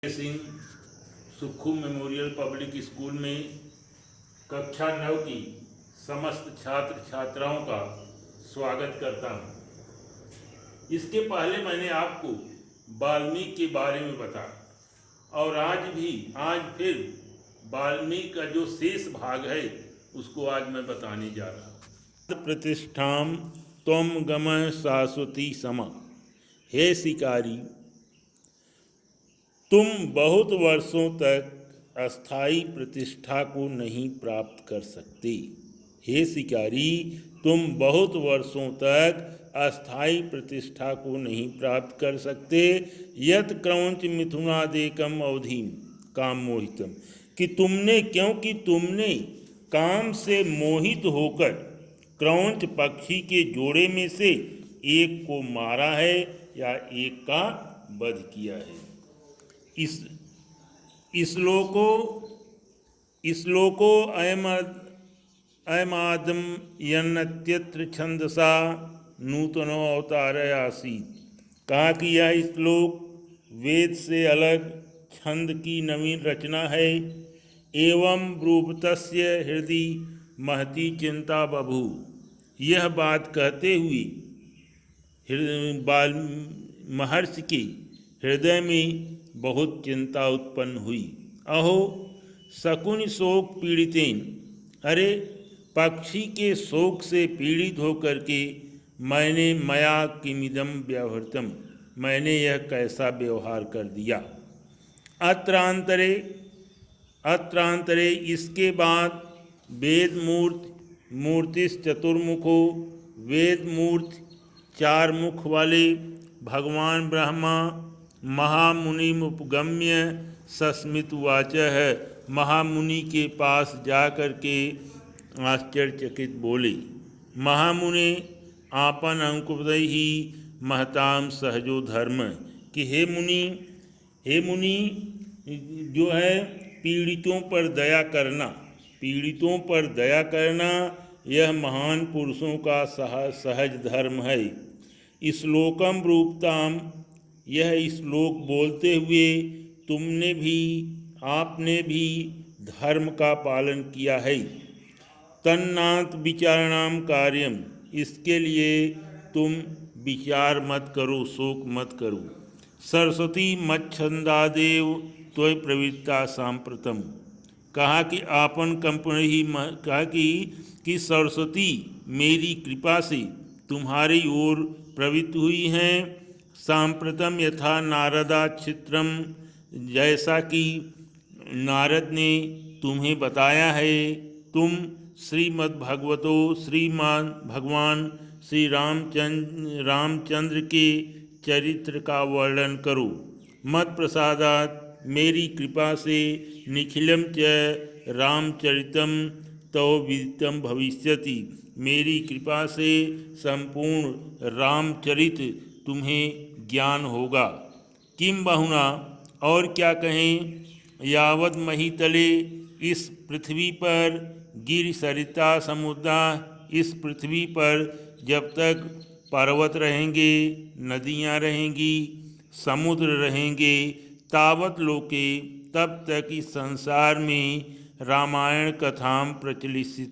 Singh Sukhu memorial public school में कक्षा 9 की समस्त छात्र छात्राओं का स्वागत करता हूँ। इसके पहले मैंने आपको वाल्मीकि के बारे में बताया और आज फिर वाल्मीकि का जो शेष भाग है उसको आज मैं बताने जा रहा हूँ। प्रतिष्ठाम त्वम गमः शाश्वती समा। हे शिकारी, तुम बहुत वर्षों तक अस्थाई प्रतिष्ठा को नहीं प्राप्त कर सकते। हे शिकारी, तुम बहुत वर्षों तक अस्थाई प्रतिष्ठा को नहीं प्राप्त कर सकते। यत क्रौंच मिथुनादेकम अवधिम काम मोहितम, कि क्योंकि तुमने काम से मोहित होकर क्रौंच पक्षी के जोड़े में से एक को मारा है या एक का वध किया है। श्लोको अयमादम यन्नत्यत्र छंदसा नूतनो अवतार आसीत। कहा कि यह श्लोक वेद से अलग छंद की नवीन रचना है। एवं ब्रूपतस्य हृदय महती चिंता बभू। यह बात कहते हुए महर्षि के हृदय में बहुत चिंता उत्पन्न हुई। अहो शकुनि शोक पीड़ितेन, अरे पक्षी के शोक से पीड़ित होकर के मया किमिदम व्यवहृतम, मैंने यह कैसा व्यवहार कर दिया। अत्रांतरे इसके बाद वेद मूर्तिश्चतुर्मुखो, वेद मूर्ति 4 मुख वाले भगवान ब्रह्मा महामुनिमुपगम्य सस्मितवाच है, महामुनि के पास जाकर के आश्चर्यचकित बोले। महामुने आपन अंकुपदहि महताम सहजो धर्म, कि हे मुनि जो है पीड़ितों पर दया करना यह महान पुरुषों का सहज धर्म है। श्लोकम रूपताम, यह श्लोक बोलते हुए आपने भी धर्म का पालन किया है। तन्नाथ विचारणाम कार्यम, इसके लिए तुम विचार मत करो, शोक मत करो। सरस्वती मच्छंदादेव त्वय प्रवृत्ता सांप्रतम, कहा कि कि सरस्वती मेरी कृपा से तुम्हारी ओर प्रवृत्त हुई हैं। सांप्रतम यथा नारदा चित्रम, जैसा कि नारद ने तुम्हें बताया है। तुम श्रीमद्भगवतो श्रीमान भगवान श्री रामचंद्र के चरित्र का वर्णन करो। मत प्रसादात, मेरी कृपा से निखिलम च रामचरितम तव विदितम भविष्यति, मेरी कृपा से संपूर्ण रामचरित तुम्हें ज्ञान होगा। किम बहुना, और क्या कहें। यावद महीतले, इस पृथ्वी पर गिर सरिता समुद्रा, इस पृथ्वी पर जब तक पर्वत रहेंगे, नदियाँ रहेंगी, समुद्र रहेंगे, तावत लोके, तब तक इस संसार में रामायण कथाम प्रचलितत्वादिश्य,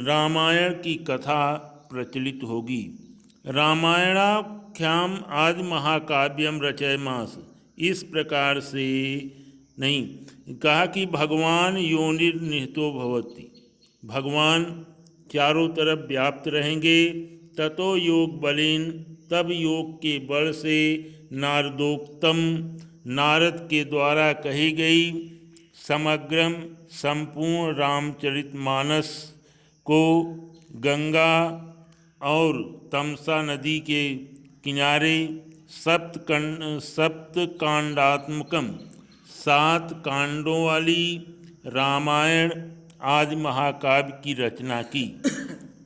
रामायण की कथा प्रचलित होगी। रामायणाख्याम आदि महाकाव्यम रचयमास, इस प्रकार से नहीं, कहा कि भगवान योनिर्निहितो भवति, भगवान चारों तरफ व्याप्त रहेंगे। ततो योग बलेन, तब योग के बल से नारदोक्तम, नारद के द्वारा कही गई समग्रम संपूर्ण रामचरितमानस को गंगा और तमसा नदी के किनारे सप्तकांडात्मकम 7 कांडों वाली रामायण आदि महाकाव्य की रचना की।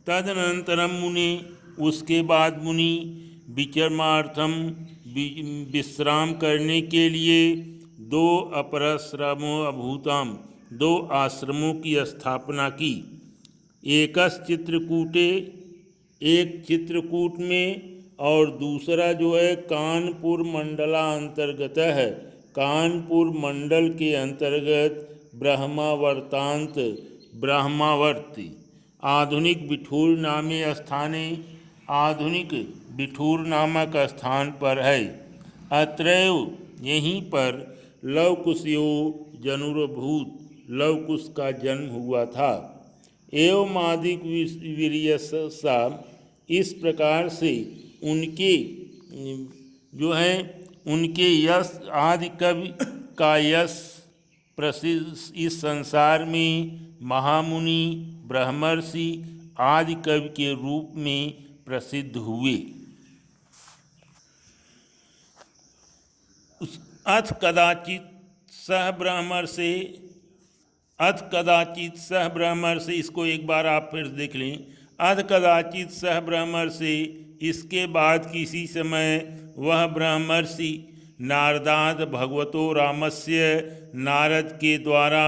तदनंतरम मुनि, उसके बाद मुनि विचरमार्थम, विश्राम करने के लिए 2 अपराश्रमो अभूताम, 2 आश्रमों की स्थापना की। एक चित्रकूट में और दूसरा जो है कानपुर मंडला अंतर्गत है। कानपुर मंडल के अंतर्गत ब्रह्मावर्तांत ब्रह्मावर्ती आधुनिक बिठूर नामे स्थाने आधुनिक बिठूर नामक स्थान पर है। अत्रैव यहीं पर लवकुशयो जनुरभूत लवकुश का जन्म हुआ था। एवं आदिक वीर्यसा इस प्रकार से उनके जो है उनके यश आदि कवि का यश प्रसिद्ध इस संसार में महामुनि ब्रह्मर्षि आदि कवि के रूप में प्रसिद्ध हुए। अथ कदाचित सह ब्रह्मर्षि अथ कदाचित सह ब्रह्मर्षि इसको एक बार आप फिर देख लें। अथ कदाचित सह ब्रह्मर्षि इसके बाद किसी समय वह ब्रह्मर्षि नारदाद भगवतो रामस्य नारद के द्वारा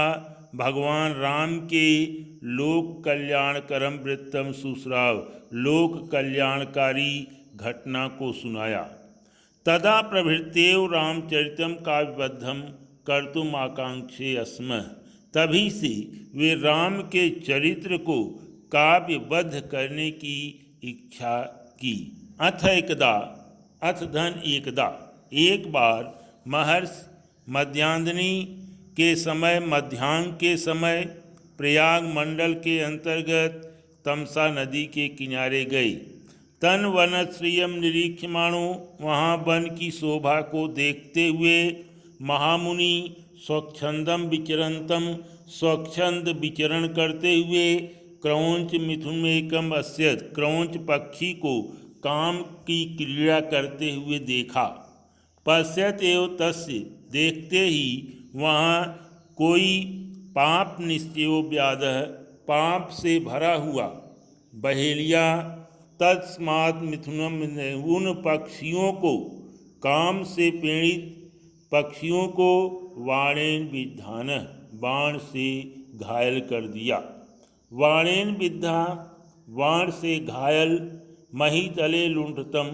भगवान राम के लोक कल्याणकरम वृत्तम सुश्राव लोक कल्याणकारी घटना को सुनाया। तदा प्रभृत्येव रामचरितम काव्यबद्धम कर्तुम आकांक्षे अस्म तभी से वे राम के चरित्र को काव्यबद्ध करने की इच्छा की। अथ एकदा अथ धन एकदा एक बार महर्षि मध्यांजनी के समय मध्यांग के समय प्रयाग मंडल के अंतर्गत तमसा नदी के किनारे गए। तन वनश्रियम निरीक्षमाणो वहाँ वन की शोभा को देखते हुए महामुनि स्वच्छंदम विचरंतम स्वच्छंद विचरण करते हुए क्रौंच मिथुनमेकम अस्यत क्रौंच पक्षी को काम की क्रीड़ा करते हुए देखा। पश्यत एव तस्य देखते ही वहाँ कोई पाप निश्चयो व्याधः पाप से भरा हुआ बहेलिया तत्स्मात् मिथुनम उन पक्षियों को काम से पीड़ित पक्षियों को वाणेन विद्धान बाण से घायल कर दिया। वाणेन विद्धा बाण से घायल महीतले लुंठतम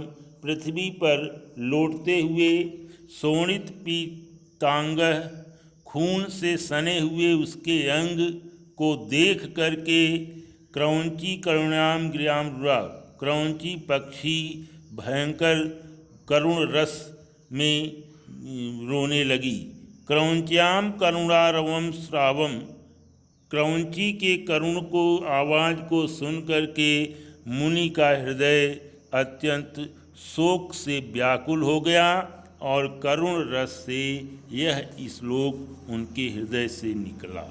पृथ्वी पर लौटते हुए शोणित पीतांग खून से सने हुए उसके अंग को देख करके क्रौंची करुणाम गिराम रुरा क्रौंची पक्षी भयंकर करुण रस में रोने लगी। क्रौंच्याम करुणारवम श्रावम क्रौंची के करुण को आवाज़ को सुन करके मुनि का हृदय अत्यंत शोक से व्याकुल हो गया और करुण रस से यह श्लोक उनके हृदय से निकला।